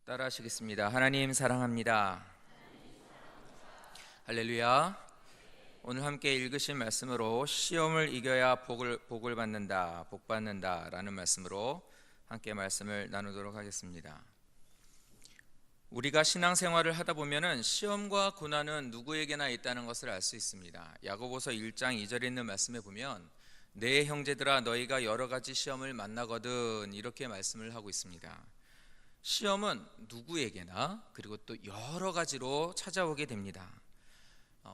따라하시겠습니다. 하나님 사랑합니다. 할렐루야. 오늘 함께 읽으신 말씀으로 시험을 이겨야 복을 받는다, 복 받는다 라는 말씀으로 함께 말씀을 나누도록 하겠습니다. 우리가 신앙생활을 하다 보면은 시험과 고난은 누구에게나 있다는 것을 알 수 있습니다. 야고보서 1장 2절에 있는 말씀에 보면 내 형제들아 너희가 여러 가지 시험을 만나거든 이렇게 말씀을 하고 있습니다. 시험은 누구에게나 그리고 또 여러 가지로 찾아오게 됩니다.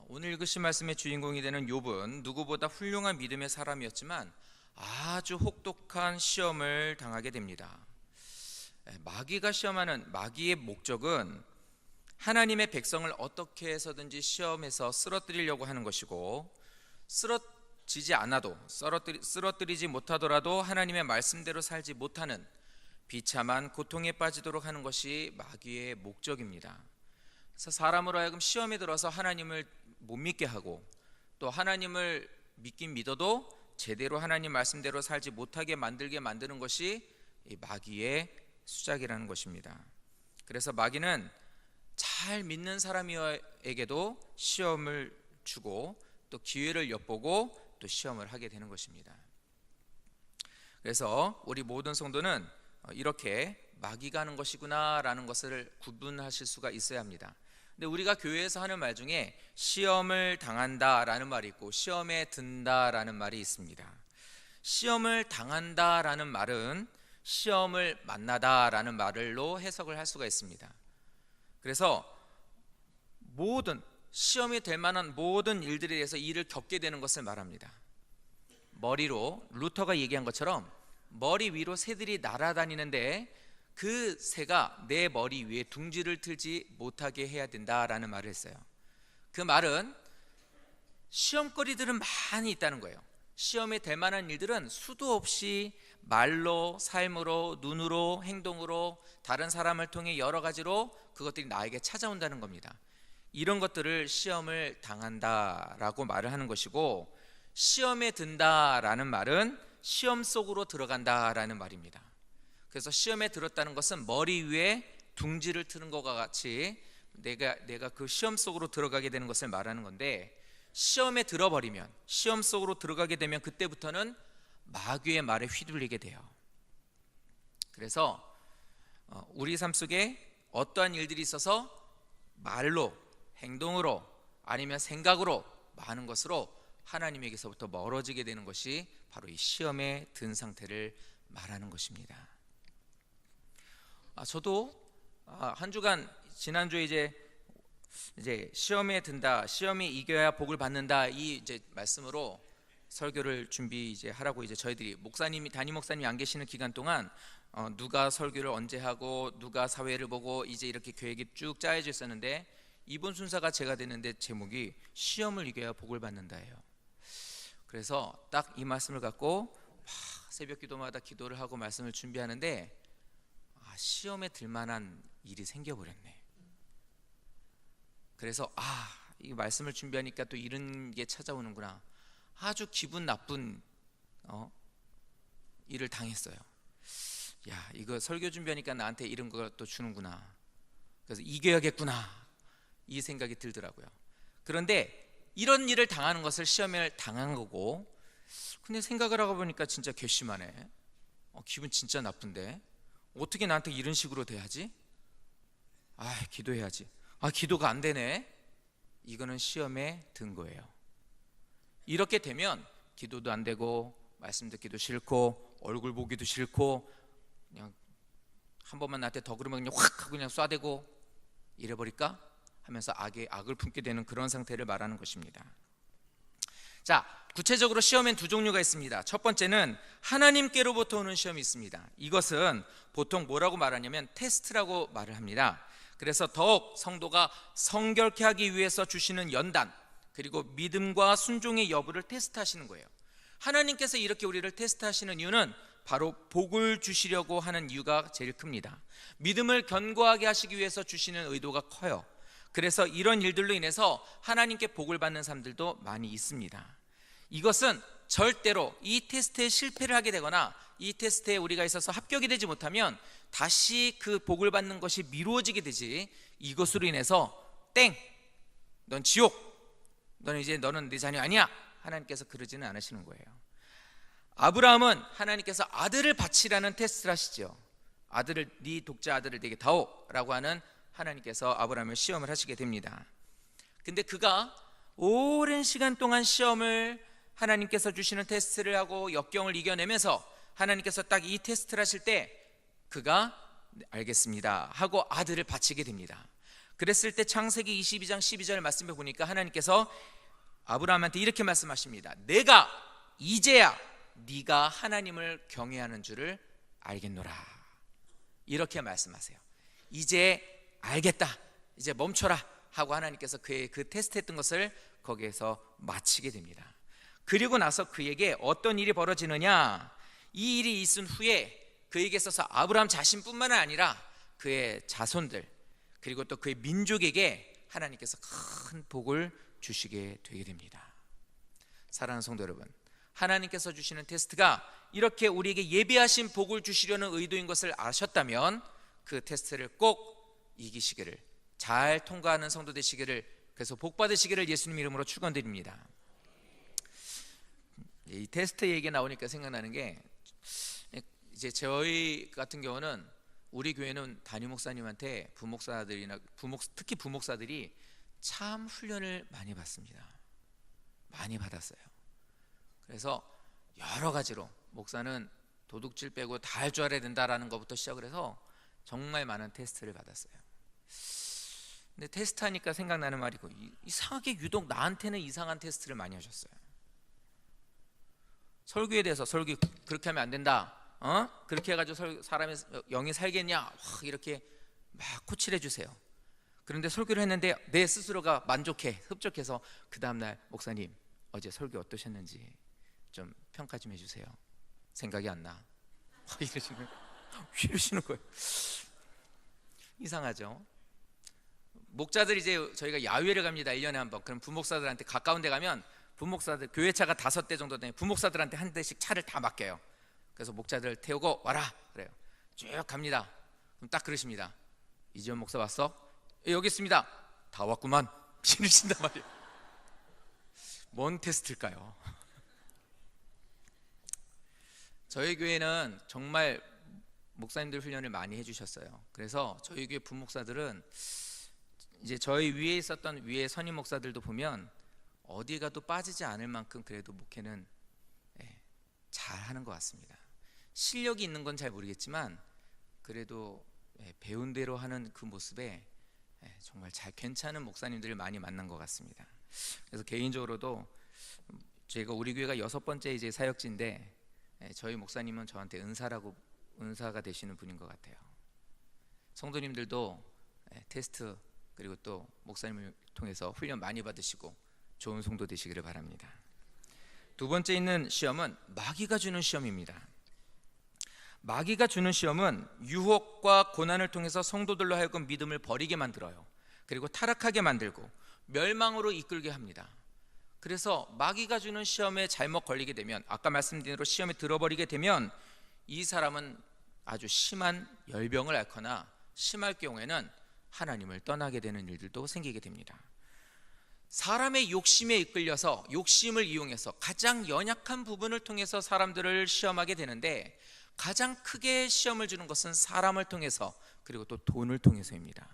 오늘 읽으신 말씀의 주인공이 되는 욥은 누구보다 훌륭한 믿음의 사람이었지만 아주 혹독한 시험을 당하게 됩니다. 마귀가 시험하는 마귀의 목적은 하나님의 백성을 어떻게 해서든지 시험해서 쓰러뜨리려고 하는 것이고, 쓰러뜨리지 못하더라도 하나님의 말씀대로 살지 못하는 비참한 고통에 빠지도록 하는 것이 마귀의 목적입니다. 그래서 사람으로 하여금 시험에 들어서 하나님을 못 믿게 하고, 또 하나님을 믿긴 믿어도 제대로 하나님 말씀대로 살지 못하게 만드는 것이 이 마귀의 수작이라는 것입니다. 그래서 마귀는 잘 믿는 사람에게도 시험을 주고 또 기회를 엿보고 또 시험을 하게 되는 것입니다. 그래서 우리 모든 성도는 이렇게 마귀가 하는 것이구나 라는 것을 구분하실 수가 있어야 합니다. 근데 우리가 교회에서 하는 말 중에 시험을 당한다 라는 말이 있고 시험에 든다 라는 말이 있습니다. 시험을 당한다 라는 말은 시험을 만나다 라는 말로 해석을 할 수가 있습니다. 그래서 시험이 될 만한 모든 일들에 대해서 이를 겪게 되는 것을 말합니다. 머리로 루터가 얘기한 것처럼 머리 위로 새들이 날아다니는데 그 새가 내 머리 위에 둥지를 틀지 못하게 해야 된다라는 말을 했어요. 그 말은 시험거리들은 많이 있다는 거예요. 시험에 될 만한 일들은 수도 없이 말로, 삶으로, 눈으로, 행동으로, 다른 사람을 통해 여러 가지로 그것들이 나에게 찾아온다는 겁니다. 이런 것들을 시험을 당한다라고 말을 하는 것이고, 시험에 든다라는 말은 시험 속으로 들어간다라는 말입니다. 그래서 시험에 들었다는 것은 머리 위에 둥지를 트는 것과 같이 내가 그 시험 속으로 들어가게 되는 것을 말하는 건데, 시험에 들어버리면, 시험 속으로 들어가게 되면 그때부터는 마귀의 말에 휘둘리게 돼요. 그래서 우리 삶 속에 어떠한 일들이 있어서 말로, 행동으로 아니면 생각으로 많은 것으로 하나님에게서부터 멀어지게 되는 것이 바로 이 시험에 든 상태를 말하는 것입니다. 저도 한 주간 지난주에 이제 시험에 든다, 시험이 이겨야 복을 받는다 이 이제 말씀으로 설교를 하라고 저희들이 담임 목사님이 안 계시는 기간 동안 누가 설교를 언제 하고 누가 사회를 보고 이제 이렇게 계획이 쭉 짜여져 있었는데, 이번 순서가 제가 되는데 제목이 시험을 이겨야 복을 받는다예요. 그래서 딱 이 말씀을 갖고 새벽 기도마다 기도를 하고 말씀을 준비하는데 시험에 들 만한 일이 생겨버렸네. 그래서 이 말씀을 준비하니까 또 이런 게 찾아오는구나. 아주 기분 나쁜 일을 당했어요. 야, 이거 설교 준비하니까 나한테 이런 거 또 주는구나. 그래서 이겨야겠구나 이 생각이 들더라고요. 그런데 이런 일을 당하는 것을 시험을 당한 거고, 근데 생각을 하고 보니까 진짜 괘씸하네. 기분 진짜 나쁜데 어떻게 나한테 이런 식으로 돼야지? 기도해야지. 기도가 안 되네. 이거는 시험에 든 거예요. 이렇게 되면 기도도 안 되고 말씀 듣기도 싫고 얼굴 보기도 싫고 그냥 한 번만 나한테 더 그러면 그냥 확 하고 그냥 쏴대고 이래버릴까 하면서 악을 품게 되는 그런 상태를 말하는 것입니다. 자, 구체적으로 시험엔 두 종류가 있습니다. 첫 번째는 하나님께로부터 오는 시험이 있습니다. 이것은 보통 뭐라고 말하냐면 테스트라고 말을 합니다. 그래서 더욱 성도가 성결케 하기 위해서 주시는 연단, 그리고 믿음과 순종의 여부를 테스트하시는 거예요. 하나님께서 이렇게 우리를 테스트하시는 이유는 바로 복을 주시려고 하는 이유가 제일 큽니다. 믿음을 견고하게 하시기 위해서 주시는 의도가 커요. 그래서 이런 일들로 인해서 하나님께 복을 받는 사람들도 많이 있습니다. 이것은 절대로 이 테스트에 실패를 하게 되거나 이 테스트에 우리가 있어서 합격이 되지 못하면 다시 그 복을 받는 것이 미루어지게 되지, 이것으로 인해서 땡! 넌 지옥! 너는 내 자녀 아니야! 하나님께서 그러지는 않으시는 거예요. 아브라함은 하나님께서 아들을 바치라는 테스트를 하시죠. 아들을, 네 독자 아들을 내게 다오 라고 하는 하나님께서 아브라함을 시험을 하시게 됩니다. 근데 그가 오랜 시간 동안 시험을, 하나님께서 주시는 테스트를 하고 역경을 이겨내면서 하나님께서 딱 이 테스트를 하실 때 그가 알겠습니다 하고 아들을 바치게 됩니다. 그랬을 때 창세기 22장 12절 말씀에 보니까 하나님께서 아브라함한테 이렇게 말씀하십니다. 내가 이제야 네가 하나님을 경외하는 줄을 알겠노라. 이렇게 말씀하세요. 이제 알겠다, 이제 멈춰라 하고 하나님께서 그의 그 테스트했던 것을 거기에서 마치게 됩니다. 그리고 나서 그에게 어떤 일이 벌어지느냐, 이 일이 있은 후에 그에게 있어서 아브라함 자신뿐만 아니라 그의 자손들 그리고 또 그의 민족에게 하나님께서 큰 복을 주시게 되게 됩니다. 사랑하는 성도 여러분, 하나님께서 주시는 테스트가 이렇게 우리에게 예비하신 복을 주시려는 의도인 것을 아셨다면 그 테스트를 꼭 이기시기를, 잘 통과하는 성도 되시기를, 그래서 복 받으시기를 예수님 이름으로 축원드립니다. 이 테스트 얘기가 나오니까 생각나는 게, 이제 저희 같은 경우는 우리 교회는 담임 목사님한테 부목사들이나 특히 부목사들이 참 훈련을 많이 받습니다. 많이 받았어요. 그래서 여러 가지로 목사는 도둑질 빼고 다 할 줄 알아야 된다라는 것부터 시작을 해서 정말 많은 테스트를 받았어요. 근데 테스트하니까 생각나는 말이, 이상하게 유독 나한테는 이상한 테스트를 많이 하셨어요. 설교에 대해서, 설교 그렇게 하면 안 된다, 그렇게 해가지고 사람의 영이 살겠냐, 이렇게 막 코치를 해주세요. 그런데 설교를 했는데 내 스스로가 흡족해서 그 다음날 목사님 어제 설교 어떠셨는지 좀 평가 좀 해주세요. 생각이 안 나. 이러시는 거예요. 이상하죠? 목자들 이제 저희가 야외를 갑니다. 1년에 한 번. 그럼 부목사들한테 가까운 데 가면 부목사들, 교회차가 5대 정도 되면 부목사들한테 한 대씩 차를 다 맡겨요. 그래서 목자들 태우고 와라 그래요. 쭉 갑니다. 그럼 딱 그러십니다. 이지원 목사 왔어? 여기 있습니다. 다 왔구만. 이러신단 말이에요. 뭔 테스트일까요? 저희 교회는 정말 목사님들 훈련을 많이 해주셨어요. 그래서 저희 교회 부목사들은 이제 저희 위에 있었던 위에 선임 목사들도 보면 어디 가도 빠지지 않을 만큼 그래도 목회는 잘 하는 것 같습니다. 실력이 있는 건 잘 모르겠지만 그래도 배운 대로 하는 그 모습에 정말 잘 괜찮은 목사님들을 많이 만난 것 같습니다. 그래서 개인적으로도 제가 우리 교회가 6번째 이제 사역지인데 저희 목사님은 저한테 은사가 되시는 분인 것 같아요. 성도님들도 테스트 그리고 또 목사님을 통해서 훈련 많이 받으시고 좋은 성도 되시기를 바랍니다. 두 번째 있는 시험은 마귀가 주는 시험입니다. 마귀가 주는 시험은 유혹과 고난을 통해서 성도들로 하여금 믿음을 버리게 만들어요. 그리고 타락하게 만들고 멸망으로 이끌게 합니다. 그래서 마귀가 주는 시험에 잘못 걸리게 되면, 아까 말씀드린 대로 시험에 들어버리게 되면 이 사람은 아주 심한 열병을 앓거나 심할 경우에는 하나님을 떠나게 되는 일들도 생기게 됩니다. 사람의 욕심에 이끌려서 욕심을 이용해서 가장 연약한 부분을 통해서 사람들을 시험하게 되는데, 가장 크게 시험을 주는 것은 사람을 통해서 그리고 또 돈을 통해서입니다.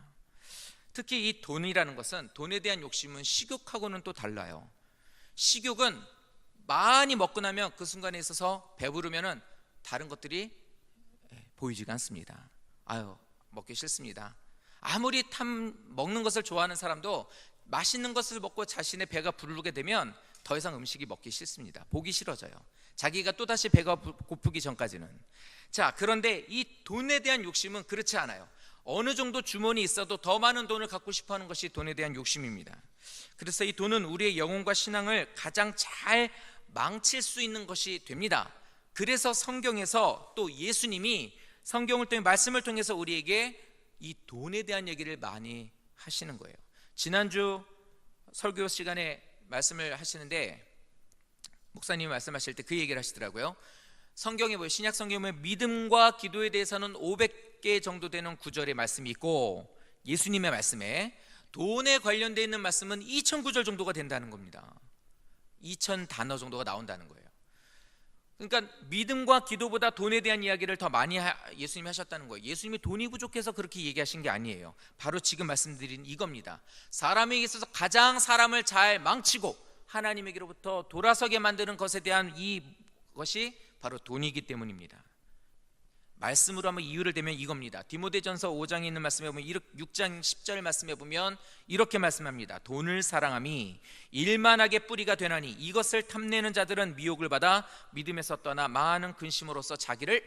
특히 이 돈이라는 것은, 돈에 대한 욕심은 식욕하고는 또 달라요. 식욕은 많이 먹고 나면 그 순간에 있어서 배부르면은 다른 것들이 보이지가 않습니다. 먹기 싫습니다. 아무리 먹는 것을 좋아하는 사람도 맛있는 것을 먹고 자신의 배가 부르게 되면 더 이상 음식이 먹기 싫습니다. 보기 싫어져요. 자기가 또다시 배가 고프기 전까지는. 자, 그런데 이 돈에 대한 욕심은 그렇지 않아요. 어느 정도 주머니 있어도 더 많은 돈을 갖고 싶어하는 것이 돈에 대한 욕심입니다. 그래서 이 돈은 우리의 영혼과 신앙을 가장 잘 망칠 수 있는 것이 됩니다. 그래서 성경에서 또 예수님이 성경을 통해 말씀을 통해서 우리에게 이 돈에 대한 얘기를 많이 하시는 거예요. 지난주 설교 시간에 말씀을 하시는데 목사님이 말씀하실 때 그 얘기를 하시더라고요. 성경에 보면, 신약 성경에 보면 믿음과 기도에 대해서는 500개 정도 되는 구절의 말씀이 있고, 예수님의 말씀에 돈에 관련되어 있는 말씀은 2000구절 정도가 된다는 겁니다. 2000단어 정도가 나온다는 거예요. 그러니까 믿음과 기도보다 돈에 대한 이야기를 더 많이 예수님이 하셨다는 거예요. 예수님이 돈이 부족해서 그렇게 얘기하신 게 아니에요. 바로 지금 말씀드린 이겁니다. 사람에게 있어서 가장 사람을 잘 망치고 하나님에게로부터 돌아서게 만드는 것에 대한 이것이 바로 돈이기 때문입니다. 말씀으로 한번 이유를 대면 이겁니다. 디모데전서 5장에 있는 말씀에 보면 6장 10절 말씀에 보면 이렇게 말씀합니다. 돈을 사랑함이 일만하게 뿌리가 되나니 이것을 탐내는 자들은 미혹을 받아 믿음에서 떠나 많은 근심으로써 자기를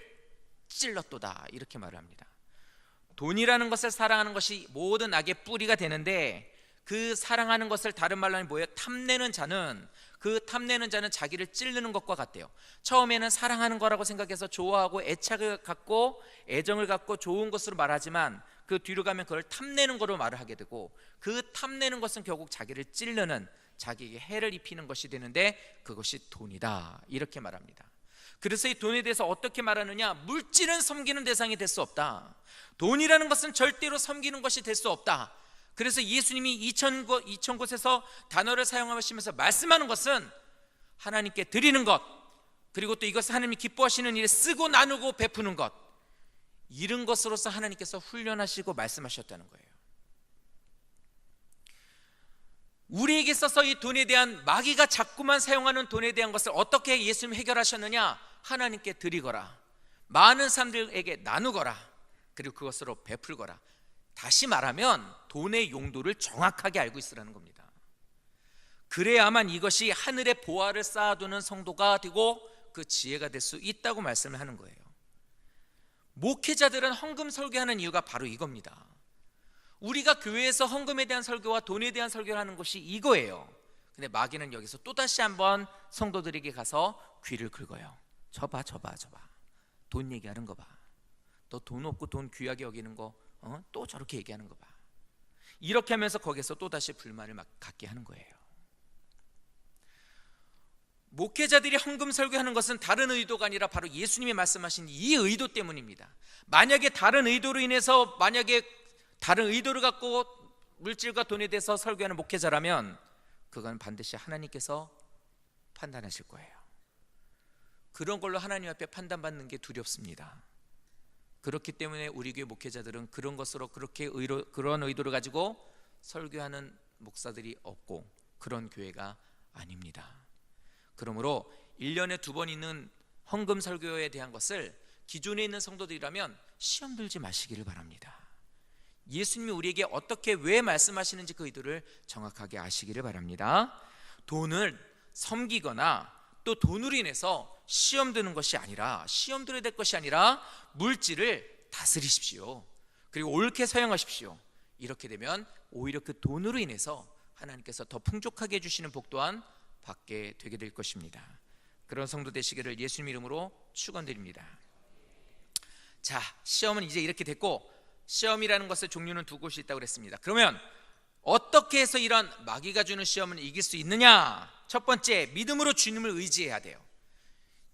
찔렀도다, 이렇게 말을 합니다. 돈이라는 것을 사랑하는 것이 모든 악의 뿌리가 되는데, 그 사랑하는 것을 다른 말로 하면 뭐예요? 탐내는 자는, 그 탐내는 자는 자기를 찌르는 것과 같대요. 처음에는 사랑하는 거라고 생각해서 좋아하고 애착을 갖고 애정을 갖고 좋은 것으로 말하지만, 그 뒤로 가면 그걸 탐내는 거로 말을 하게 되고, 그 탐내는 것은 결국 자기를 찌르는, 자기에게 해를 입히는 것이 되는데 그것이 돈이다, 이렇게 말합니다. 그래서 이 돈에 대해서 어떻게 말하느냐? 물질은 섬기는 대상이 될 수 없다. 돈이라는 것은 절대로 섬기는 것이 될 수 없다. 그래서 예수님이 2000곳에서 단어를 사용하시면서 말씀하는 것은 하나님께 드리는 것, 그리고 또 이것을 하나님이 기뻐하시는 일에 쓰고 나누고 베푸는 것, 이런 것으로서 하나님께서 훈련하시고 말씀하셨다는 거예요. 우리에게 있어서 이 돈에 대한, 마귀가 자꾸만 사용하는 돈에 대한 것을 어떻게 예수님이 해결하셨느냐? 하나님께 드리거라, 많은 사람들에게 나누거라, 그리고 그것으로 베풀거라. 다시 말하면 돈의 용도를 정확하게 알고 있으라는 겁니다. 그래야만 이것이 하늘의 보화를 쌓아두는 성도가 되고 그 지혜가 될 수 있다고 말씀을 하는 거예요. 목회자들은 헌금 설교하는 이유가 바로 이겁니다. 우리가 교회에서 헌금에 대한 설교와 돈에 대한 설교를 하는 것이 이거예요. 근데 마귀는 여기서 또다시 한번 성도들에게 가서 귀를 긁어요. 저봐 돈 얘기하는 거 봐. 너 돈 없고 돈 귀하게 여기는 거 또 저렇게 얘기하는 거 봐. 이렇게 하면서 거기서 또다시 불만을 막 갖게 하는 거예요. 목회자들이 헌금 설교하는 것은 다른 의도가 아니라 바로 예수님이 말씀하신 이 의도 때문입니다. 만약에 다른 의도로 인해서, 만약에 다른 의도를 갖고 물질과 돈에 대해서 설교하는 목회자라면 그건 반드시 하나님께서 판단하실 거예요. 그런 걸로 하나님 앞에 판단받는 게 두렵습니다. 그렇기 때문에 우리 교회 목회자들은 그런 것으로 그런 의도를 가지고 설교하는 목사들이 없고 그런 교회가 아닙니다. 그러므로 1년에 2번 있는 헌금 설교에 대한 것을 기존에 있는 성도들이라면 시험 들지 마시기를 바랍니다. 예수님이 우리에게 어떻게, 왜 말씀하시는지 그 의도를 정확하게 아시기를 바랍니다. 돈을 섬기거나 또 돈으로 인해서 시험 드는 것이 아니라, 시험 들어야 될 것이 아니라 물질을 다스리십시오. 그리고 옳게 사용하십시오. 이렇게 되면 오히려 그 돈으로 인해서 하나님께서 더 풍족하게 해주시는 복 또한 받게 되게 될 것입니다. 그런 성도 되시기를 예수님 이름으로 축원드립니다. 자, 시험은 이제 이렇게 됐고, 시험이라는 것의 종류는 2곳이 있다고 그랬습니다. 그러면 어떻게 해서 이런 마귀가 주는 시험을 이길 수 있느냐? 첫 번째, 믿음으로 주님을 의지해야 돼요.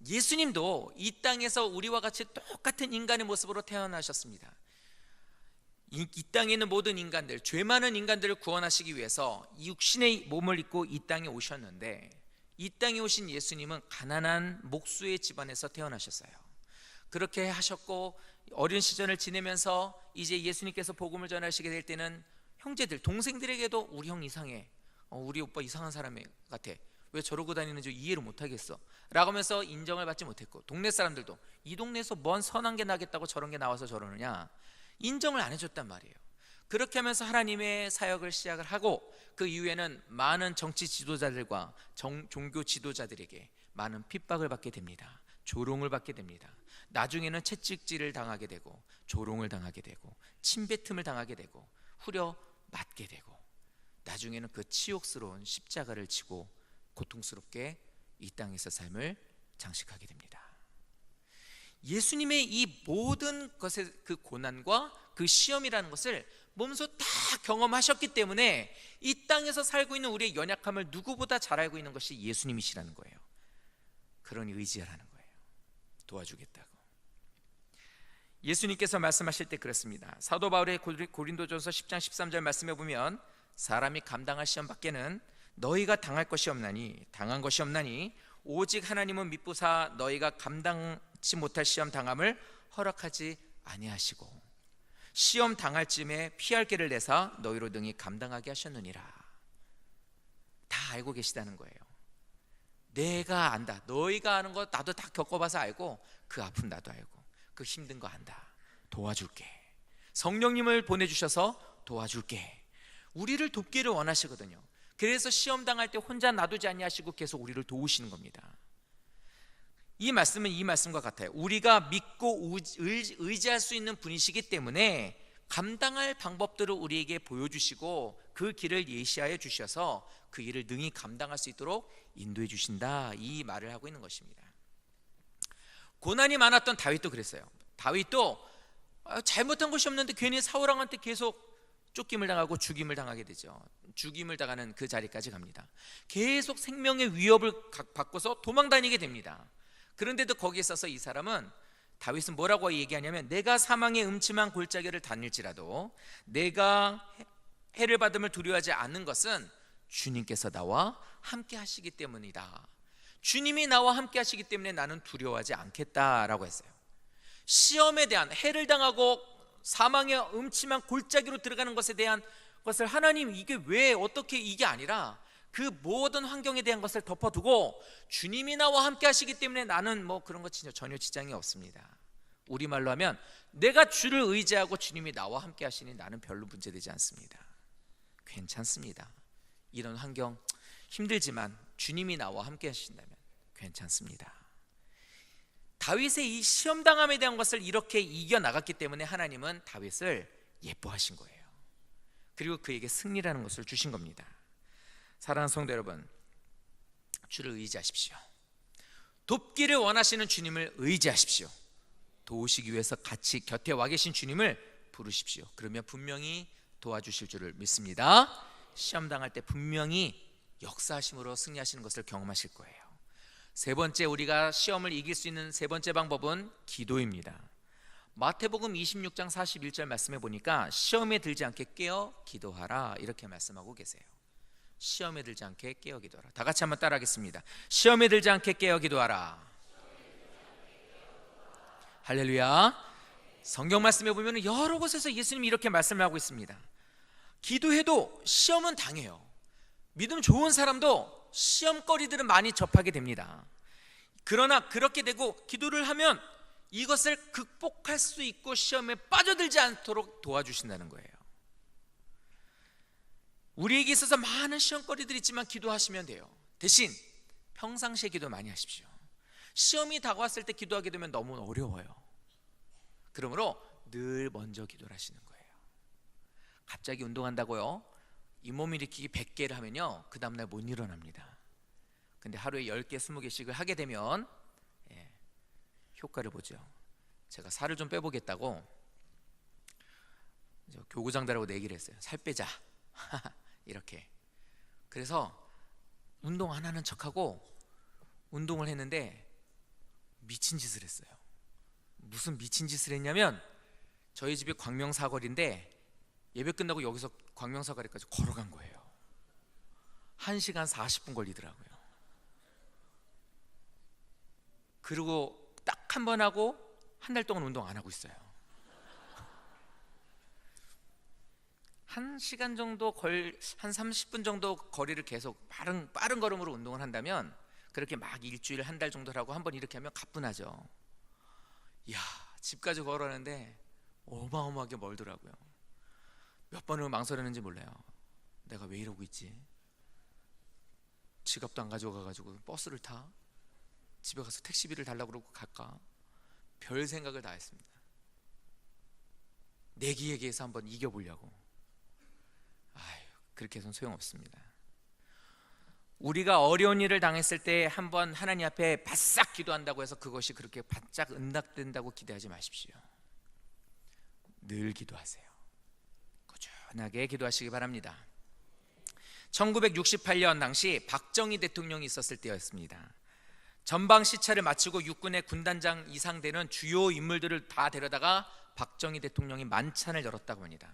예수님도 이 땅에서 우리와 같이 똑같은 인간의 모습으로 태어나셨습니다. 이 땅에 있는 모든 인간들, 죄 많은 인간들을 구원하시기 위해서 육신의 몸을 입고 이 땅에 오셨는데, 이 땅에 오신 예수님은 가난한 목수의 집안에서 태어나셨어요. 그렇게 하셨고 어린 시절을 지내면서 이제 예수님께서 복음을 전하시게 될 때는 형제들, 동생들에게도 우리 형 이상해, 우리 오빠 이상한 사람 같아, 왜 저러고 다니는지 이해를 못하겠어 라고 하면서 인정을 받지 못했고, 동네 사람들도 이 동네에서 뭔 선한 게 나겠다고 저런 게 나와서 저러느냐, 인정을 안 해줬단 말이에요. 그렇게 하면서 하나님의 사역을 시작을 하고, 그 이후에는 많은 정치 지도자들과 종교 지도자들에게 많은 핍박을 받게 됩니다. 조롱을 받게 됩니다. 나중에는 채찍질을 당하게 되고, 조롱을 당하게 되고, 침뱉음을 당하게 되고, 후려 맞게 되고, 나중에는 그 치욕스러운 십자가를 지고 고통스럽게 이 땅에서 삶을 장식하게 됩니다. 예수님의 이 모든 것의 그 고난과 그 시험이라는 것을 몸소 다 경험하셨기 때문에 이 땅에서 살고 있는 우리의 연약함을 누구보다 잘 알고 있는 것이 예수님이시라는 거예요. 그러니 의지하라는 거예요. 도와주겠다고. 예수님께서 말씀하실 때 그렇습니다. 사도 바울의 고린도전서 10장 13절 말씀에 보면 사람이 감당할 시험 밖에는 너희가 당할 것이 없나니 당한 것이 없나니 오직 하나님은 미쁘사 너희가 감당치 못할 시험 당함을 허락하지 아니하시고 시험 당할 쯤에 피할 길을 내사 너희로 능히 감당하게 하셨느니라. 다 알고 계시다는 거예요. 내가 안다. 너희가 아는 거 나도 다 겪어봐서 알고 그 아픔 나도 알고 그 힘든 거 안다. 도와줄게. 성령님을 보내주셔서 도와줄게. 우리를 돕기를 원하시거든요. 그래서 시험 당할 때 혼자 놔두지 아니하시고 계속 우리를 도우시는 겁니다. 이 말씀은 이 말씀과 같아요. 우리가 믿고 의지할 수 있는 분이시기 때문에 감당할 방법들을 우리에게 보여주시고 그 길을 예시하여 주셔서 그 일을 능히 감당할 수 있도록 인도해 주신다, 이 말을 하고 있는 것입니다. 고난이 많았던 다윗도 그랬어요. 다윗도 잘못한 것이 없는데 괜히 사울왕한테 계속 쫓김을 당하고 죽임을 당하게 되죠. 죽임을 당하는 그 자리까지 갑니다. 계속 생명의 위협을 받고서 도망다니게 됩니다. 그런데도 거기에 있어서 이 사람은, 다윗은 뭐라고 얘기하냐면, 내가 사망의 음침한 골짜기를 다닐지라도 내가 해를 받음을 두려워하지 않는 것은 주님께서 나와 함께 하시기 때문이다. 주님이 나와 함께 하시기 때문에 나는 두려워하지 않겠다라고 했어요. 시험에 대한, 해를 당하고 사망의 음침한 골짜기로 들어가는 것에 대한 것을 하나님 이게 왜 어떻게, 이게 아니라 그 모든 환경에 대한 것을 덮어두고 주님이 나와 함께 하시기 때문에 나는 뭐 그런 것 전혀 지장이 없습니다. 우리말로 하면 내가 주를 의지하고 주님이 나와 함께 하시니 나는 별로 문제되지 않습니다. 괜찮습니다. 이런 환경 힘들지만 주님이 나와 함께 하신다면 괜찮습니다. 다윗의 이 시험당함에 대한 것을 이렇게 이겨나갔기 때문에 하나님은 다윗을 예뻐하신 거예요. 그리고 그에게 승리라는 것을 주신 겁니다. 사랑하는 성도 여러분, 주를 의지하십시오. 돕기를 원하시는 주님을 의지하십시오. 도우시기 위해서 같이 곁에 와 계신 주님을 부르십시오. 그러면 분명히 도와주실 줄을 믿습니다. 시험 당할 때 분명히 역사하심으로 승리하시는 것을 경험하실 거예요. 세 번째, 우리가 시험을 이길 수 있는 세 번째 방법은 기도입니다. 마태복음 26장 41절 말씀해 보니까 시험에 들지 않게 깨어 기도하라, 이렇게 말씀하고 계세요. 시험에 들지 않게 깨어 기도하라. 다 같이 한번 따라하겠습니다. 시험에 들지 않게 깨어 기도하라. 할렐루야. 성경 말씀에 보면 여러 곳에서 예수님이 이렇게 말씀을 하고 있습니다. 기도해도 시험은 당해요. 믿음 좋은 사람도 시험거리들은 많이 접하게 됩니다. 그러나 그렇게 되고 기도를 하면 이것을 극복할 수 있고 시험에 빠져들지 않도록 도와주신다는 거예요. 우리에게 있어서 많은 시험거리들이 있지만 기도하시면 돼요. 대신 평상시에 기도 많이 하십시오. 시험이 다가왔을 때 기도하게 되면 너무 어려워요. 그러므로 늘 먼저 기도를 하시는 거예요. 갑자기 운동한다고요, 잇몸 일으키기 100개를 하면요 그 다음날 못 일어납니다. 근데 하루에 10개, 20개씩을 하게 되면 효과를 보죠. 제가 살을 좀 빼보겠다고 교구장들하고 내기를 했어요. 살 빼자 이렇게. 그래서 운동 안 하는 척하고 운동을 했는데 미친 짓을 했어요. 무슨 미친 짓을 했냐면, 저희 집이 광명사거리인데 예배 끝나고 여기서 광명사거리까지 걸어간 거예요. 1시간 40분 걸리더라고요. 그리고 딱 한 번 하고 한 달 동안 운동 안 하고 있어요. 1시간 정도 한 30분 정도 거리를 계속 빠른 걸음으로 운동을 한다면, 그렇게 막 일주일 한 달 정도 하고 한 번 이렇게 하면 가뿐하죠. 이야, 집까지 걸어가는데 어마어마하게 멀더라고요. 몇 번을 망설였는지 몰라요. 내가 왜 이러고 있지? 지갑도 안 가져가가지고 버스를 타? 집에 가서 택시비를 달라고 그러고 갈까? 별 생각을 다 했습니다. 내기에게서 한번 이겨보려고. 그렇게 해서는 소용없습니다. 우리가 어려운 일을 당했을 때 한번 하나님 앞에 바싹 기도한다고 해서 그것이 그렇게 바짝 응답된다고 기대하지 마십시오. 늘 기도하세요. 꾸준하게 기도하시기 바랍니다. 1968년 당시 박정희 대통령이 있었을 때였습니다. 전방 시찰을 마치고 육군의 군단장 이상 되는 주요 인물들을 다 데려다가 박정희 대통령이 만찬을 열었다고 합니다.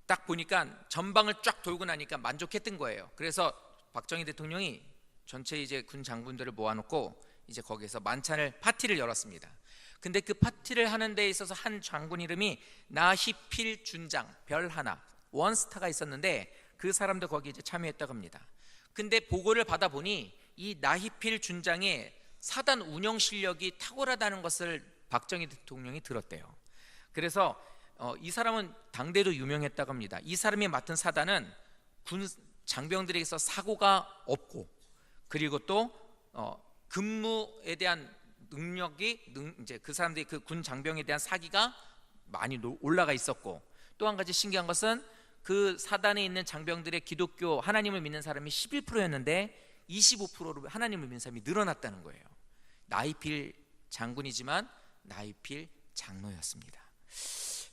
딱 보니까 전방을 쫙 돌고 나니까 만족했던 거예요. 그래서 박정희 대통령이 전체 이제 군 장군들을 모아놓고 이제 거기서 만찬을 파티를 열었습니다. 근데 그 파티를 하는 데 있어서 한 장군 이름이 나희필 준장, 별 하나, 원스타가 있었는데 그 사람도 거기 이제 참여했다고 합니다. 근데 보고를 받아보니 이 나희필 준장의 사단 운영 실력이 탁월하다는 것을 박정희 대통령이 들었대요. 그래서 이 사람은 당대도 유명했다고 합니다. 이 사람이 맡은 사단은 군 장병들에게서 사고가 없고, 그리고 또 근무에 대한 능력이 이제 그 사람들이 그 군 장병에 대한 사기가 많이 올라가 있었고, 또 한 가지 신기한 것은 그 사단에 있는 장병들의 기독교 하나님을 믿는 사람이 11%였는데 25%로 하나님을 믿는 사람이 늘어났다는 거예요. 나희필 장군이지만 나희필 장로였습니다.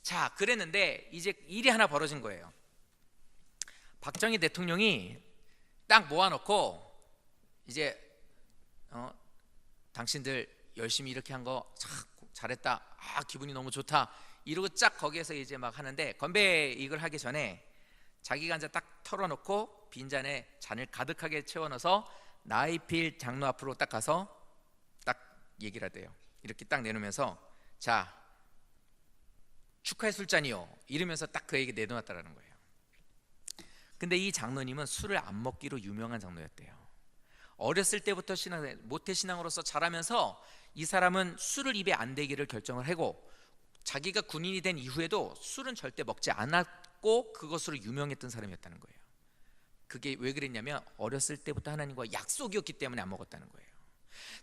자, 그랬는데 이제 일이 하나 벌어진 거예요. 박정희 대통령이 딱 모아놓고 이제 당신들 열심히 이렇게 한 거 잘했다, 기분이 너무 좋다 이러고 쫙 거기에서 이제 막 하는데, 건배 이걸 하기 전에 자기가 이제 딱 털어놓고 빈잔에 잔을 가득하게 채워넣어서 나희필 장로 앞으로 딱 가서 딱 얘기를 하대요. 이렇게 딱 내놓으면서 자, 축하의 술잔이요 이러면서 딱 그에게 내놓았다라는 거예요. 근데 이 장로님은 술을 안 먹기로 유명한 장로였대요. 어렸을 때부터 모태신앙으로서 자라면서 이 사람은 술을 입에 안 대기를 결정을 하고, 자기가 군인이 된 이후에도 술은 절대 먹지 않았고 그것으로 유명했던 사람이었다는 거예요. 그게 왜 그랬냐면 어렸을 때부터 하나님과 약속이었기 때문에 안 먹었다는 거예요.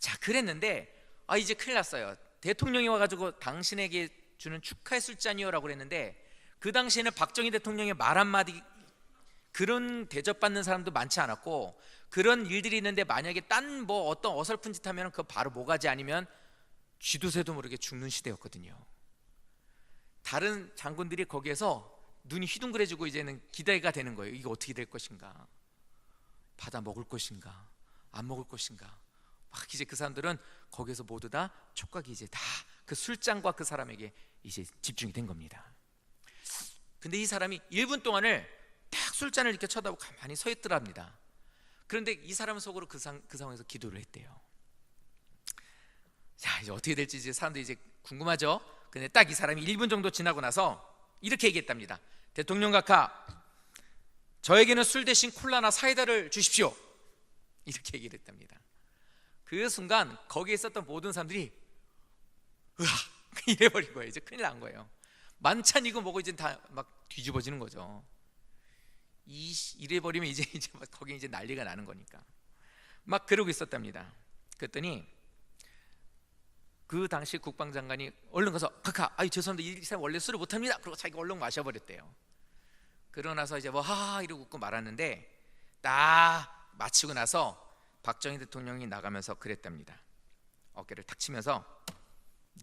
자, 그랬는데 이제 큰일 났어요. 대통령이 와가지고 당신에게 주는 축하의 술잔이요라고 그랬는데, 그 당시에는 박정희 대통령의 말 한마디 그런 대접받는 사람도 많지 않았고, 그런 일들이 있는데 만약에 딴 뭐 어떤 어설픈 짓 하면 그거 바로 모가지 아니면 쥐도 새도 모르게 죽는 시대였거든요. 다른 장군들이 거기에서 눈이 휘둥그레지고 이제는 기대가 되는 거예요. 이게 어떻게 될 것인가, 받아 먹을 것인가, 안 먹을 것인가. 막 이제 그 사람들은 거기에서 모두 다 촉각이 이제 다 그 술잔과 그 사람에게 이제 집중이 된 겁니다. 근데 이 사람이 1분 동안을 딱 술잔을 이렇게 쳐다보고 가만히 서 있더랍니다. 그런데 이 사람은 속으로 그 상황에서 기도를 했대요. 자, 이제 어떻게 될지 이제 사람들이 이제 궁금하죠. 근데 딱 이 사람이 1분 정도 지나고 나서 이렇게 얘기했답니다. 대통령 각하, 저에게는 술 대신 콜라나 사이다를 주십시오. 이렇게 얘기를 했답니다. 그 순간 거기에 있었던 모든 사람들이 으악 이래버린 거예요. 이제 큰일 난 거예요. 만찬이고 뭐고 이제 다 막 뒤집어지는 거죠. 이래버리면 이제 막 거기 이제 난리가 나는 거니까 막 그러고 있었답니다. 그랬더니 그 당시 국방장관이 얼른 가서 각하, 죄송합니다, 이 사람 원래 술을 못합니다. 그러고 자기가 얼른 마셔버렸대요. 그러고 나서 이제 뭐 하하 이러고 웃고 말았는데, 딱 마치고 나서 박정희 대통령이 나가면서 그랬답니다. 어깨를 탁 치면서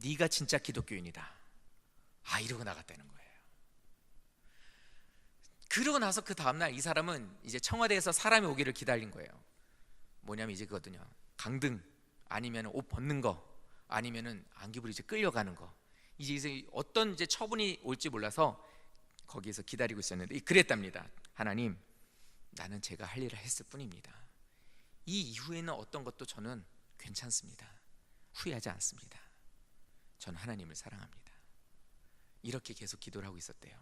네가 진짜 기독교인이다, 이러고 나갔다는 거예요. 그러고 나서 그 다음날 이 사람은 이제 청와대에서 사람이 오기를 기다린 거예요. 뭐냐면 이제 그거거든요. 강등 아니면 옷 벗는 거 아니면은 안기부로 이제 끌려가는 거. 이제 어떤 이제 처분이 올지 몰라서 거기에서 기다리고 있었는데 그랬답니다. 하나님, 나는 제가 할 일을 했을 뿐입니다. 이 이후에는 어떤 것도 저는 괜찮습니다. 후회하지 않습니다. 저는 하나님을 사랑합니다. 이렇게 계속 기도를 하고 있었대요.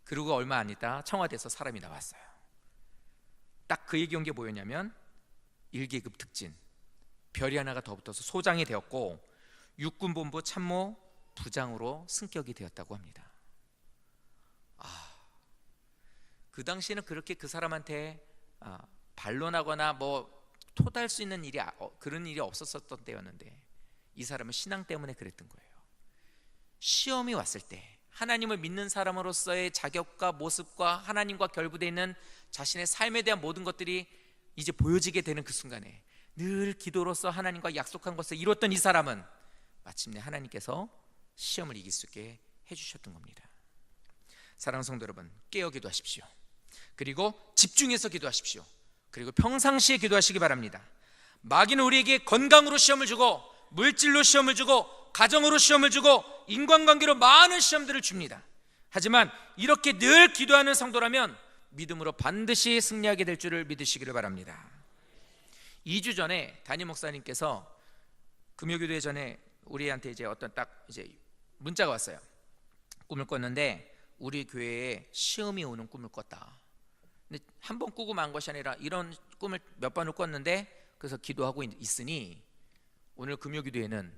그리고 얼마 안 있다 청와대에서 사람이 나왔어요. 딱 그 얘기한 게 뭐였냐면 1계급 특진, 별이 하나가 더 붙어서 소장이 되었고 육군본부 참모 부장으로 승격이 되었다고 합니다. 그 당시에는 그렇게 그 사람한테 반론하거나 뭐 토달 수 있는 일이 그런 일이 없었던 때였는데, 이 사람은 신앙 때문에 그랬던 거예요. 시험이 왔을 때 하나님을 믿는 사람으로서의 자격과 모습과 하나님과 결부되어 있는 자신의 삶에 대한 모든 것들이 이제 보여지게 되는 그 순간에 늘 기도로서 하나님과 약속한 것을 이뤘던 이 사람은 마침내 하나님께서 시험을 이길 수 있게 해주셨던 겁니다. 사랑하는 성도 여러분, 깨어 기도하십시오. 그리고 집중해서 기도하십시오. 그리고 평상시에 기도하시기 바랍니다. 마귀는 우리에게 건강으로 시험을 주고, 물질로 시험을 주고, 가정으로 시험을 주고, 인간관계로 많은 시험들을 줍니다. 하지만 이렇게 늘 기도하는 성도라면 믿음으로 반드시 승리하게 될 줄을 믿으시기를 바랍니다. 2주 전에 담임 목사님께서 금요기도회 전에 우리한테 이제 어떤 딱 이제 문자가 왔어요. 꿈을 꿨는데 우리 교회에 시험이 오는 꿈을 꿨다. 근데 한 번 꾸고 만 것이 아니라 이런 꿈을 몇 번을 꿨는데, 그래서 기도하고 있으니 오늘 금요기도회는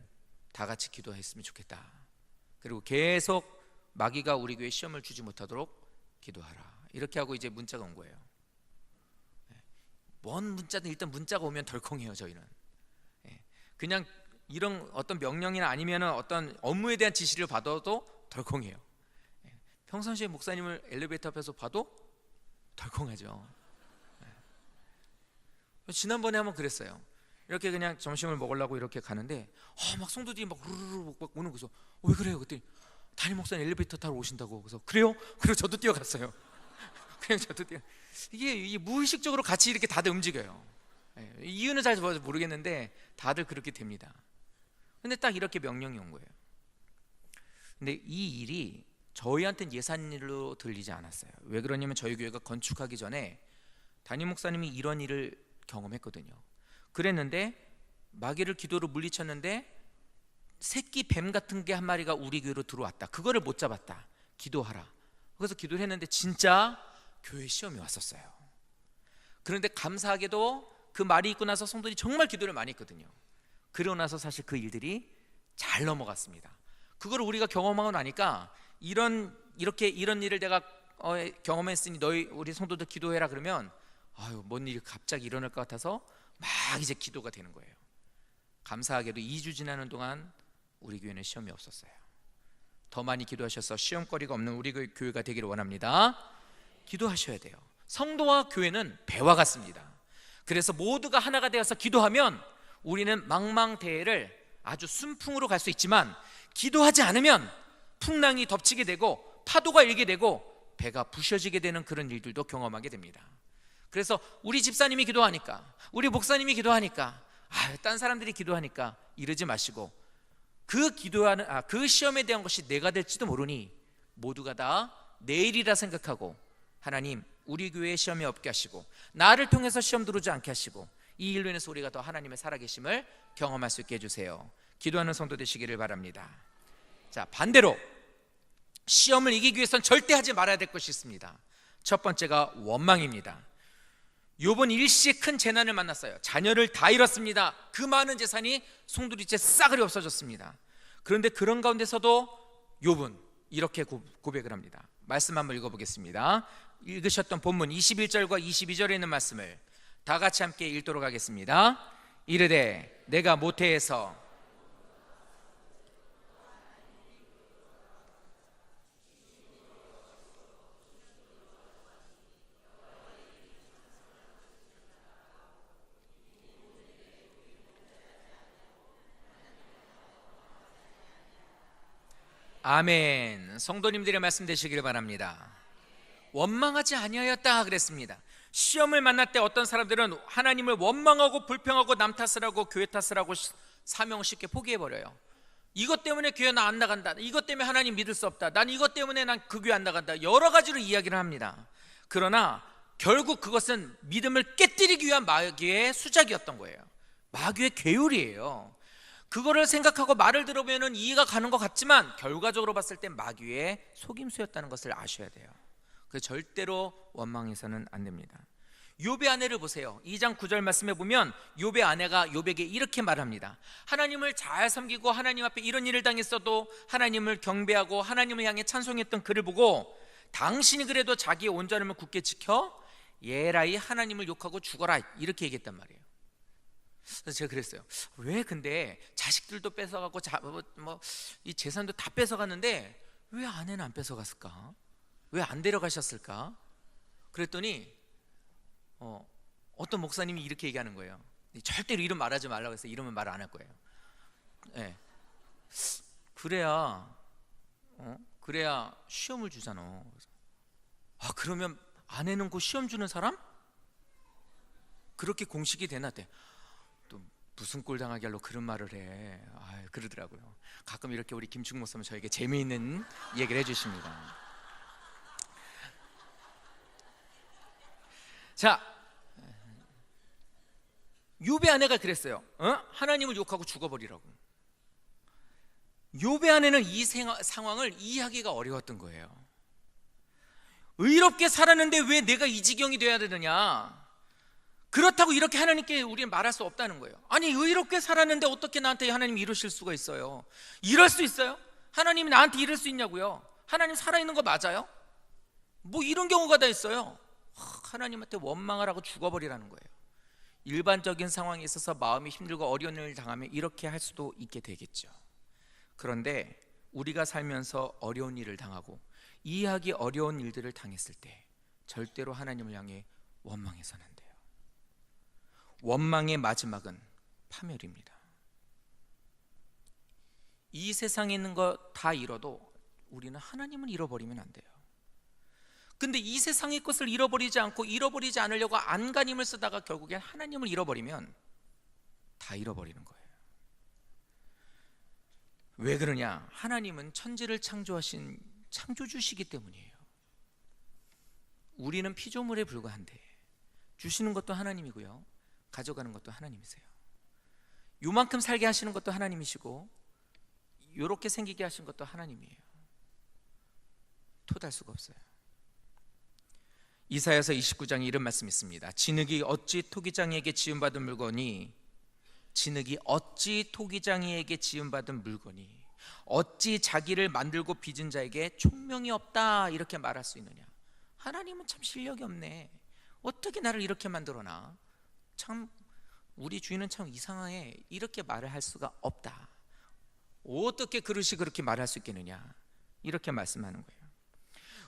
다 같이 기도했으면 좋겠다. 그리고 계속 마귀가 우리 교회에 시험을 주지 못하도록 기도하라. 이렇게 하고 이제 문자가 온 거예요. 뭔 문자든 일단 문자가 오면 덜컹해요. 저희는 그냥 이런 어떤 명령이나 아니면 어떤 업무에 대한 지시를 받아도 덜컹해요. 평상시에 목사님을 엘리베이터 앞에서 봐도 덜컹하죠. 지난번에 한번 그랬어요. 이렇게 그냥 점심을 먹으려고 이렇게 가는데 막 성도들이 막 우르르 막 오는 거죠. 왜 그래요? 그랬더니 담임 목사님 엘리베이터 타러 오신다고. 그래서 그래요? 그리고 저도 뛰어갔어요. 그냥 저도 이게 무의식적으로 같이 이렇게 다들 움직여요. 이유는 잘 모르겠는데 다들 그렇게 됩니다. 근데 딱 이렇게 명령이 온 거예요. 근데 이 일이 저희한테는 예산일로 들리지 않았어요. 왜 그러냐면 저희 교회가 건축하기 전에 담임 목사님이 이런 일을 경험했거든요. 그랬는데 마귀를 기도로 물리쳤는데 새끼 뱀 같은 게 한 마리가 우리 교회로 들어왔다. 그거를 못 잡았다. 기도하라. 그래서 기도를 했는데 진짜 교회 시험이 왔었어요. 그런데 감사하게도 그 말이 있고 나서 성도들이 정말 기도를 많이 했거든요. 그러고 나서 사실 그 일들이 잘 넘어갔습니다. 그걸 우리가 경험하고 나니까 이런 일을 내가 경험했으니 우리 성도들 기도해라 그러면 뭔 일이 갑자기 일어날 것 같아서 막 이제 기도가 되는 거예요. 감사하게도 2주 지나는 동안 우리 교회는 시험이 없었어요. 더 많이 기도하셔서 시험거리가 없는 우리 교회가 되기를 원합니다. 기도하셔야 돼요. 성도와 교회는 배와 같습니다. 그래서 모두가 하나가 되어서 기도하면 우리는 망망대해를 아주 순풍으로 갈 수 있지만, 기도하지 않으면 풍랑이 덮치게 되고 파도가 일게 되고 배가 부셔지게 되는 그런 일들도 경험하게 됩니다. 그래서 우리 집사님이 기도하니까, 우리 목사님이 기도하니까, 딴 사람들이 기도하니까 이러지 마시고, 그 시험에 대한 것이 내가 될지도 모르니 모두가 다 내일이라 생각하고, 하나님 우리 교회에 시험이 없게 하시고 나를 통해서 시험 들어오지 않게 하시고, 이 일로 인해서 우리가 더 하나님의 살아계심을 경험할 수 있게 해주세요. 기도하는 성도 되시기를 바랍니다. 자, 반대로 시험을 이기기 위해서는 절대 하지 말아야 될 것이 있습니다. 첫 번째가 원망입니다. 욥은 일시에 큰 재난을 만났어요. 자녀를 다 잃었습니다. 그 많은 재산이 송두리째 싸그리 없어졌습니다. 그런데 그런 가운데서도 욥은 이렇게 고백을 합니다. 말씀 한번 읽어보겠습니다. 읽으셨던 본문 21절과 22절에 있는 말씀을 다 같이 함께 읽도록 하겠습니다. 이르되 내가 모태에서 아멘. 성도님들의 말씀 되시기를 바랍니다. 원망하지 아니하였다 그랬습니다. 시험을 만날 때 어떤 사람들은 하나님을 원망하고 불평하고 남 탓을 하고 교회 탓을 하고 사명을 쉽게 포기해버려요. 이것 때문에 교회 나 안 나간다, 이것 때문에 하나님 믿을 수 없다, 난 이것 때문에 난 그 교회 안 나간다, 여러 가지로 이야기를 합니다. 그러나 결국 그것은 믿음을 깨뜨리기 위한 마귀의 수작이었던 거예요. 마귀의 괴율이에요. 그거를 생각하고 말을 들어보면 이해가 가는 것 같지만 결과적으로 봤을 때 마귀의 속임수였다는 것을 아셔야 돼요. 그래서 절대로 원망해서는 안 됩니다. 욥의 아내를 보세요. 2장 9절 말씀에 보면 욥의 아내가 욥에게 이렇게 말합니다. 하나님을 잘 섬기고 하나님 앞에 이런 일을 당했어도 하나님을 경배하고 하나님을 향해 찬송했던 그를 보고 당신이 그래도 자기의 온전함을 굳게 지켜 예라이 하나님을 욕하고 죽어라, 이렇게 얘기했단 말이에요. 그래서 제가 그랬어요. 왜 근데 자식들도 뺏어가고 이 재산도 다 뺏어갔는데 왜 아내는 안 뺏어갔을까? 왜 안 데려가셨을까? 그랬더니 어떤 목사님이 이렇게 얘기하는 거예요. 절대로 이름 말하지 말라고 해서 이름은 말 안 할 거예요. 네. 그래야 시험을 주잖아. 그러면 아내는 그 시험 주는 사람? 그렇게 공식이 되나? 또 무슨 꼴 당하게 하려고 그런 말을 해. 그러더라고요. 가끔 이렇게 우리 김충 목사님 저에게 재미있는 얘기를 해주십니다. 자, 욥의 아내가 그랬어요. 하나님을 욕하고 죽어버리라고. 욥의 아내는 이 상황을 이해하기가 어려웠던 거예요. 의롭게 살았는데 왜 내가 이 지경이 돼야 되느냐? 그렇다고 이렇게 하나님께 우리는 말할 수 없다는 거예요. 아니, 의롭게 살았는데 어떻게 나한테 하나님이 이러실 수가 있어요? 이럴 수 있어요? 하나님이 나한테 이럴 수 있냐고요? 하나님 살아있는 거 맞아요? 뭐 이런 경우가 다 있어요. 하나님한테 원망을 하고 죽어버리라는 거예요. 일반적인 상황에 있어서 마음이 힘들고 어려운 일을 당하면 이렇게 할 수도 있게 되겠죠. 그런데 우리가 살면서 어려운 일을 당하고 이해하기 어려운 일들을 당했을 때 절대로 하나님을 향해 원망해서는 안 돼요. 원망의 마지막은 파멸입니다. 이 세상에 있는 거 다 잃어도 우리는 하나님을 잃어버리면 안 돼요. 근데 이 세상의 것을 잃어버리지 않고 잃어버리지 않으려고 안간힘을 쓰다가 결국엔 하나님을 잃어버리면 다 잃어버리는 거예요. 왜 그러냐? 하나님은 천지를 창조하신 창조주시기 때문이에요. 우리는 피조물에 불과한데 주시는 것도 하나님이고요, 가져가는 것도 하나님이세요. 요만큼 살게 하시는 것도 하나님이시고 요렇게 생기게 하신 것도 하나님이에요. 토달 수가 없어요. 이사야서 29장에 이런 말씀이 있습니다. 진흙이 어찌 토기장이에게 지음받은 물건이, 진흙이 어찌 토기장이에게 지음받은 물건이 어찌 자기를 만들고 빚은 자에게 총명이 없다 이렇게 말할 수 있느냐? 하나님은 참 실력이 없네. 어떻게 나를 이렇게 만들어놔? 참 우리 주인은 참 이상해. 이렇게 말을 할 수가 없다. 어떻게 그릇이 그렇게 말할 수 있겠느냐? 이렇게 말씀하는 거예요.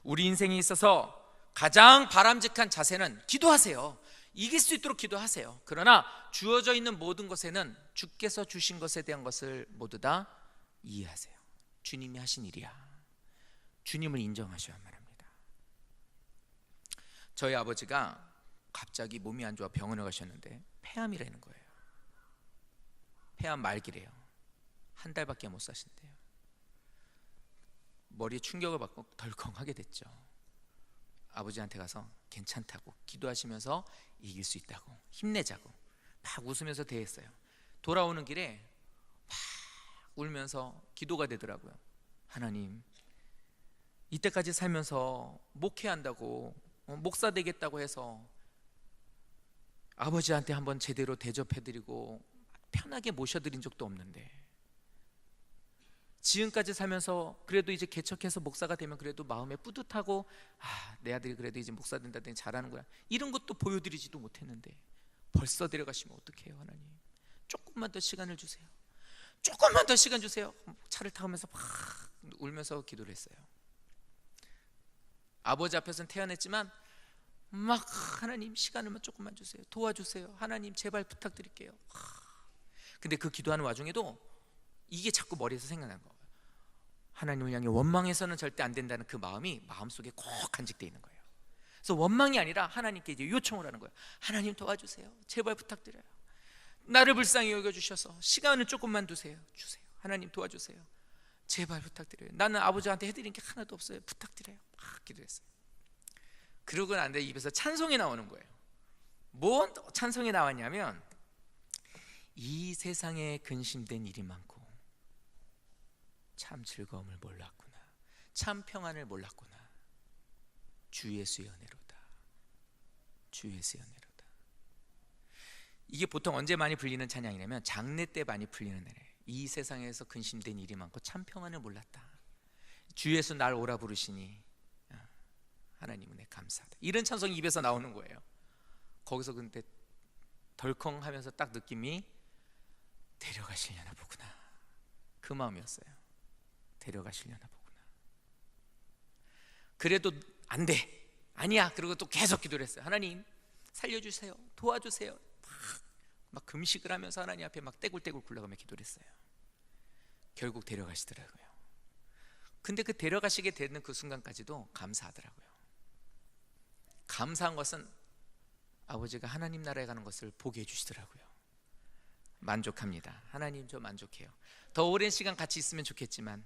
우리 인생에 있어서 가장 바람직한 자세는 기도하세요. 이길 수 있도록 기도하세요. 그러나 주어져 있는 모든 것에는 주께서 주신 것에 대한 것을 모두 다 이해하세요. 주님이 하신 일이야. 주님을 인정하셔야만 합니다. 저희 아버지가 갑자기 몸이 안 좋아 병원에 가셨는데 폐암이라는 거예요. 폐암 말기래요. 한 달밖에 못 사신대요. 머리에 충격을 받고 덜컹하게 됐죠. 아버지한테 가서 괜찮다고 기도하시면서 이길 수 있다고 힘내자고 막 웃으면서 대했어요. 돌아오는 길에 막 울면서 기도가 되더라고요. 하나님, 이때까지 살면서 목회한다고 목사 되겠다고 해서 아버지한테 한번 제대로 대접해드리고 편하게 모셔드린 적도 없는데, 지금까지 살면서 그래도 이제 개척해서 목사가 되면 그래도 마음에 뿌듯하고 내 아들이 그래도 이제 목사 된다더니 잘하는구나, 이런 것도 보여드리지도 못했는데 벌써 데려가시면 어떡해요. 하나님, 조금만 더 시간을 주세요. 조금만 더 시간 주세요. 차를 타면서 막 울면서 기도를 했어요. 아버지 앞에서는 태어났지만 막 하나님 시간을만 조금만 주세요. 도와주세요. 하나님 제발 부탁드릴게요. 근데 그 기도하는 와중에도 이게 자꾸 머리에서 생각나는 거예요. 하나님을 향해 원망해서는 절대 안 된다는 그 마음이 마음속에 꼭 간직되어 있는 거예요. 그래서 원망이 아니라 하나님께 이제 요청을 하는 거예요. 하나님 도와주세요. 제발 부탁드려요. 나를 불쌍히 여겨주셔서 시간을 조금만 주세요. 하나님 도와주세요. 제발 부탁드려요. 나는 아버지한테 해드린 게 하나도 없어요. 부탁드려요. 막 기도했어요. 그러고 난 뒤에 입에서 찬송이 나오는 거예요. 뭔 찬송이 나왔냐면, 이 세상에 근심된 일이 많고 참 즐거움을 몰랐구나, 참 평안을 몰랐구나, 주 예수의 은혜로다, 주 예수의 은혜로다. 이게 보통 언제 많이 불리는 찬양이냐면 장례 때 많이 불리는 노래. 이 세상에서 근심된 일이 많고 참 평안을 몰랐다, 주 예수 날 오라 부르시니 하나님 은혜 감사하다, 이런 찬송이 입에서 나오는 거예요. 거기서 근데 덜컹 하면서 딱 느낌이 데려가시려나 보구나, 그 마음이었어요. 데려가시려나 보구나. 그래도 안 돼, 아니야. 그리고 또 계속 기도를 했어요. 하나님 살려주세요, 도와주세요. 막 금식을 하면서 하나님 앞에 막 떼굴떼굴 굴러가며 기도를 했어요. 결국 데려가시더라고요. 근데 그 데려가시게 되는 그 순간까지도 감사하더라고요. 감사한 것은 아버지가 하나님 나라에 가는 것을 보게 해주시더라고요. 만족합니다. 하나님, 저 만족해요. 더 오랜 시간 같이 있으면 좋겠지만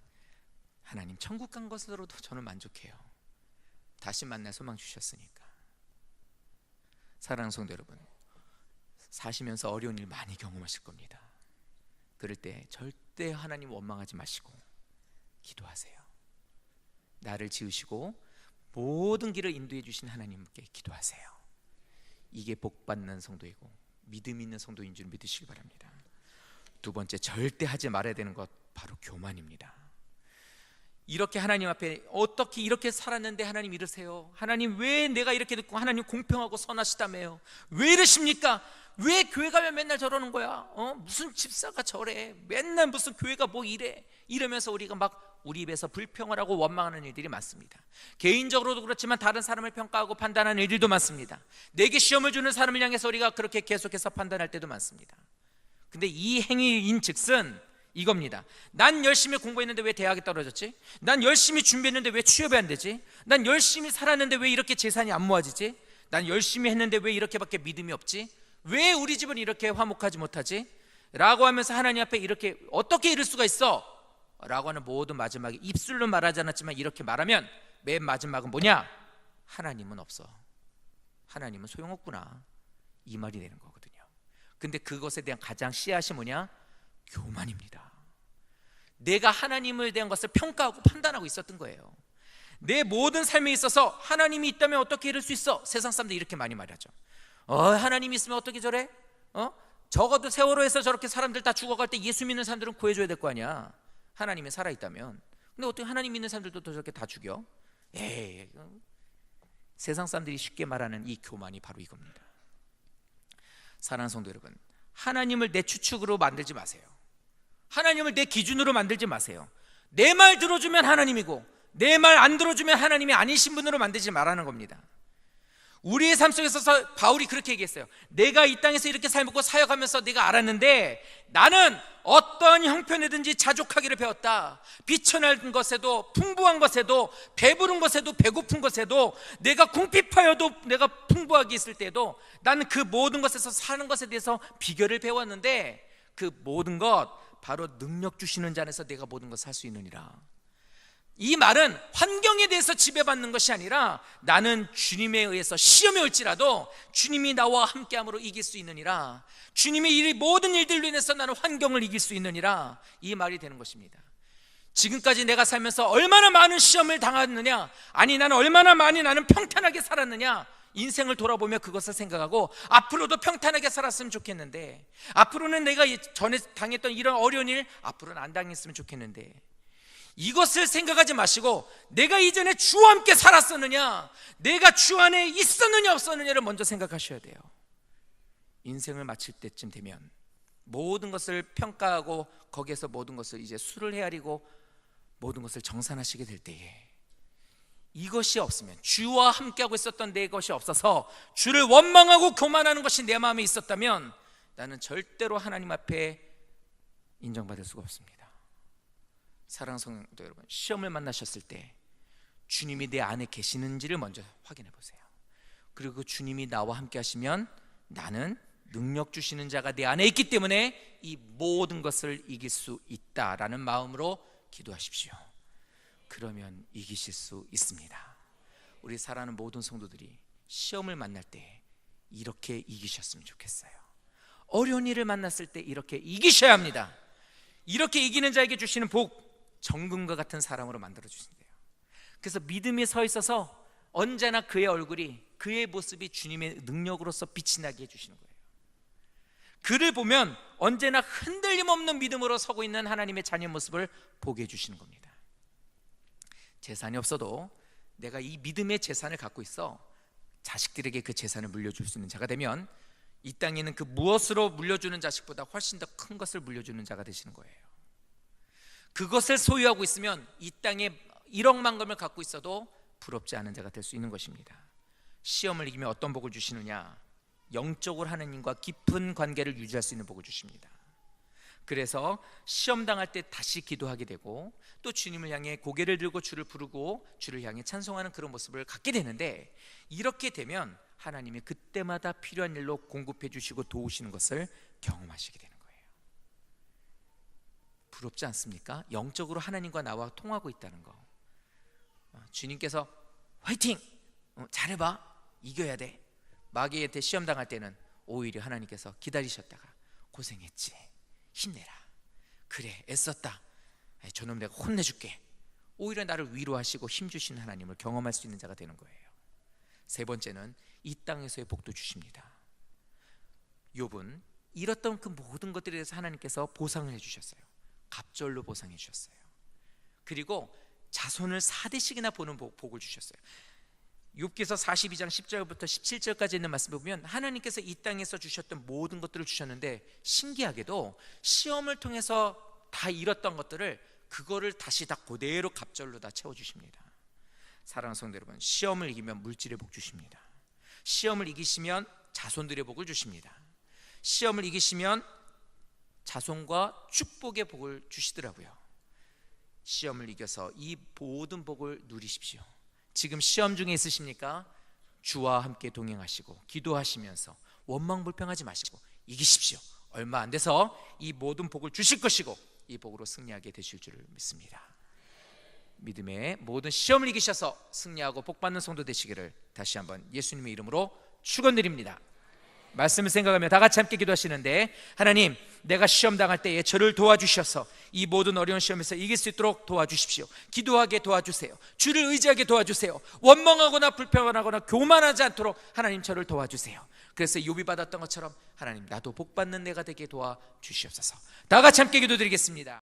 하나님, 천국 간 것으로도 저는 만족해요. 다시 만날 소망 주셨으니까. 사랑하는 성도 여러분, 사시면서 어려운 일 많이 경험하실 겁니다. 그럴 때 절대 하나님 원망하지 마시고 기도하세요. 나를 지으시고 모든 길을 인도해 주신 하나님께 기도하세요. 이게 복받는 성도이고 믿음 있는 성도인 줄 믿으시기 바랍니다. 두 번째, 절대 하지 말아야 되는 것, 바로 교만입니다. 이렇게 하나님 앞에 어떻게 이렇게 살았는데 하나님 이러세요? 하나님, 왜 내가 이렇게 듣고 하나님 공평하고 선하시다며요? 왜 이러십니까? 왜 교회 가면 맨날 저러는 거야? 무슨 집사가 저래? 맨날 무슨 교회가 뭐 이래? 이러면서 우리가 막 우리 입에서 불평을 하고 원망하는 일들이 많습니다. 개인적으로도 그렇지만 다른 사람을 평가하고 판단하는 일들도 많습니다. 내게 시험을 주는 사람을 향해서 우리가 그렇게 계속해서 판단할 때도 많습니다. 근데 이 행위인 즉슨 이겁니다. 난 열심히 공부했는데 왜 대학에 떨어졌지? 난 열심히 준비했는데 왜 취업이 안 되지? 난 열심히 살았는데 왜 이렇게 재산이 안 모아지지? 난 열심히 했는데 왜 이렇게밖에 믿음이 없지? 왜 우리 집은 이렇게 화목하지 못하지? 라고 하면서 하나님 앞에 이렇게 어떻게 이럴 수가 있어? 라고 하는 모든 마지막에 입술로 말하지 않았지만 이렇게 말하면 맨 마지막은 뭐냐? 하나님은 없어. 하나님은 소용없구나. 이 말이 되는 거거든요. 근데 그것에 대한 가장 씨앗이 뭐냐? 교만입니다. 내가 하나님에 대한 것을 평가하고 판단하고 있었던 거예요. 내 모든 삶에 있어서 하나님이 있다면 어떻게 이럴 수 있어? 세상 사람들이 이렇게 많이 말하죠. 하나님이 있으면 어떻게 저래? 적어도 세월호에서 저렇게 사람들 다 죽어갈 때 예수 믿는 사람들은 구해줘야 될 거 아니야. 하나님이 살아있다면. 근데 어떻게 하나님 믿는 사람들도 저렇게 다 죽여? 에이, 세상 사람들이 쉽게 말하는 이 교만이 바로 이겁니다. 사랑하는 성도 여러분, 하나님을 내 추측으로 만들지 마세요. 하나님을 내 기준으로 만들지 마세요. 내 말 들어주면 하나님이고 내 말 안 들어주면 하나님이 아니신 분으로 만들지 말라는 겁니다. 우리의 삶 속에서 바울이 그렇게 얘기했어요. 내가 이 땅에서 이렇게 살고 사역하면서 내가 알았는데 나는 어떤 형편이든지 자족하기를 배웠다. 비천한 것에도 풍부한 것에도 배부른 것에도 배고픈 것에도 내가 궁핍하여도 내가 풍부하게 있을 때도 나는 그 모든 것에서 사는 것에 대해서 비결을 배웠는데 그 모든 것 바로 능력 주시는 자 안에서 내가 모든 것을 할 수 있느니라. 이 말은 환경에 대해서 지배받는 것이 아니라 나는 주님에 의해서 시험에 올지라도 주님이 나와 함께함으로 이길 수 있느니라. 주님의 이 모든 일들로 인해서 나는 환경을 이길 수 있느니라. 이 말이 되는 것입니다. 지금까지 내가 살면서 얼마나 많은 시험을 당했느냐, 아니 나는 얼마나 많이 나는 평탄하게 살았느냐, 인생을 돌아보며 그것을 생각하고 앞으로도 평탄하게 살았으면 좋겠는데, 앞으로는 내가 전에 당했던 이런 어려운 일 앞으로는 안 당했으면 좋겠는데, 이것을 생각하지 마시고 내가 이전에 주와 함께 살았었느냐, 내가 주 안에 있었느냐 없었느냐를 먼저 생각하셔야 돼요. 인생을 마칠 때쯤 되면 모든 것을 평가하고 거기에서 모든 것을 이제 수를 헤아리고 모든 것을 정산하시게 될 때에 이것이 없으면, 주와 함께하고 있었던 내 것이 없어서 주를 원망하고 교만하는 것이 내 마음에 있었다면 나는 절대로 하나님 앞에 인정받을 수가 없습니다. 사랑하는 성도 여러분, 시험을 만나셨을 때 주님이 내 안에 계시는지를 먼저 확인해 보세요. 그리고 주님이 나와 함께 하시면 나는 능력 주시는 자가 내 안에 있기 때문에 이 모든 것을 이길 수 있다라는 마음으로 기도하십시오. 그러면 이기실 수 있습니다. 우리 사랑하는 모든 성도들이 시험을 만날 때 이렇게 이기셨으면 좋겠어요. 어려운 일을 만났을 때 이렇게 이기셔야 합니다. 이렇게 이기는 자에게 주시는 복, 정금과 같은 사람으로 만들어 주신대요. 그래서 믿음에 서 있어서 언제나 그의 얼굴이, 그의 모습이 주님의 능력으로서 빛이 나게 해주시는 거예요. 그를 보면 언제나 흔들림 없는 믿음으로 서고 있는 하나님의 자녀 모습을 보게 해주시는 겁니다. 재산이 없어도 내가 이 믿음의 재산을 갖고 있어 자식들에게 그 재산을 물려줄 수 있는 자가 되면 이 땅에 있는 그 무엇으로 물려주는 자식보다 훨씬 더 큰 것을 물려주는 자가 되시는 거예요. 그것을 소유하고 있으면 이 땅에 1억만금을 갖고 있어도 부럽지 않은 자가 될 수 있는 것입니다. 시험을 이기면 어떤 복을 주시느냐? 영적으로 하느님과 깊은 관계를 유지할 수 있는 복을 주십니다. 그래서 시험 당할 때 다시 기도하게 되고 또 주님을 향해 고개를 들고 주를 부르고 주를 향해 찬송하는 그런 모습을 갖게 되는데, 이렇게 되면 하나님이 그때마다 필요한 일로 공급해 주시고 도우시는 것을 경험하시게 되는 거예요. 부럽지 않습니까? 영적으로 하나님과 나와 통하고 있다는 거. 주님께서 화이팅! 잘해봐, 이겨야 돼. 마귀한테 시험 당할 때는 오히려 하나님께서 기다리셨다가 고생했지, 힘내라, 그래 애썼다, 저놈 내가 혼내줄게, 오히려 나를 위로하시고 힘주시는 하나님을 경험할 수 있는 자가 되는 거예요. 세 번째는 이 땅에서의 복도 주십니다. 욥은 잃었던 그 모든 것들에 대해서 하나님께서 보상을 해주셨어요. 갑절로 보상해 주셨어요. 그리고 자손을 4대씩이나 보는 복을 주셨어요. 욥기서 42장 10절부터 17절까지 있는 말씀을 보면 하나님께서 이 땅에서 주셨던 모든 것들을 주셨는데, 신기하게도 시험을 통해서 다 잃었던 것들을 그거를 다시 다 그대로 갑절로 다 채워주십니다. 사랑하는 성도 여러분, 시험을 이기면 물질의 복 주십니다. 시험을 이기시면 자손들의 복을 주십니다. 시험을 이기시면 자손과 축복의 복을 주시더라고요. 시험을 이겨서 이 모든 복을 누리십시오. 지금 시험 중에 있으십니까? 주와 함께 동행하시고 기도하시면서 원망불평하지 마시고 이기십시오. 얼마 안 돼서 이 모든 복을 주실 것이고 이 복으로 승리하게 되실 줄을 믿습니다. 믿음의 모든 시험을 이기셔서 승리하고 복받는 성도 되시기를 다시 한번 예수님의 이름으로 축원드립니다. 말씀을 생각하며 다 같이 함께 기도하시는데, 하나님, 내가 시험 당할 때에 저를 도와주셔서 이 모든 어려운 시험에서 이길 수 있도록 도와주십시오. 기도하게 도와주세요. 주를 의지하게 도와주세요. 원망하거나 불평하거나 교만하지 않도록 하나님 저를 도와주세요. 그래서 욥이 받았던 것처럼 하나님, 나도 복받는 내가 되게 도와주시옵소서. 다 같이 함께 기도드리겠습니다.